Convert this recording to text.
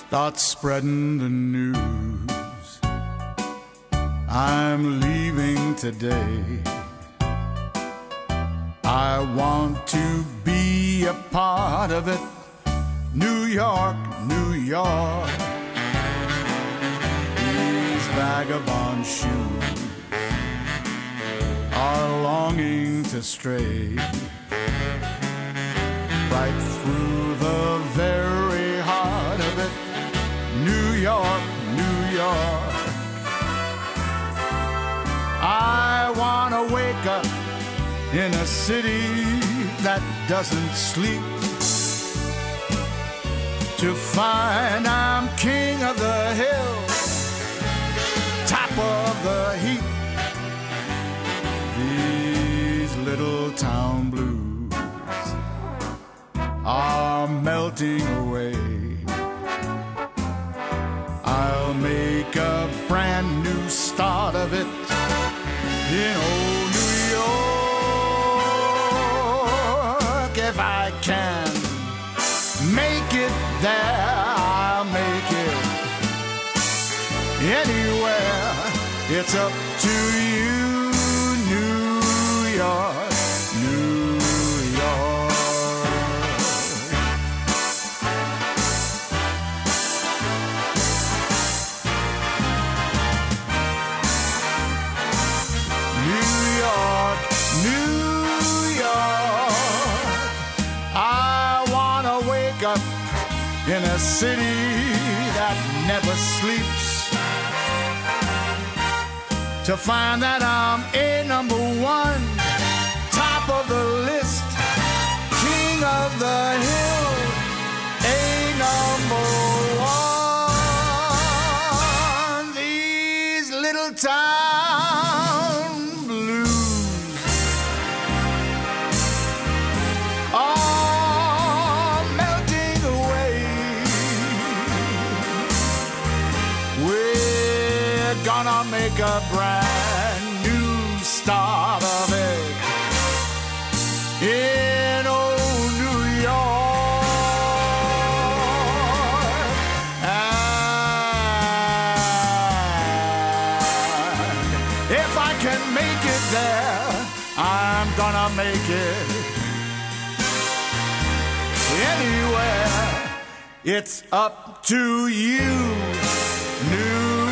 Start spreading the news. I'm leaving today. I want to be a part of it. New York, New York. These vagabond shoes are longing to stray right through the very heart of it. New York, New York. I want to wake up in a city that doesn't sleep, to find I'm king of the hill, top of the heap. These little town blues are melting away. I'll make a brand new start of it in old New York. If I can make it there, I'll make it anywhere. It's up to you, New York, New York. In a city that never sleeps, to find that I'm a number one, top of the list, king of the hill, a number one. These little town blues are melting away. We're gonna make a brand new start of it in old New York. And if I can make it there, I'm gonna make it anywhere. It's up to you, New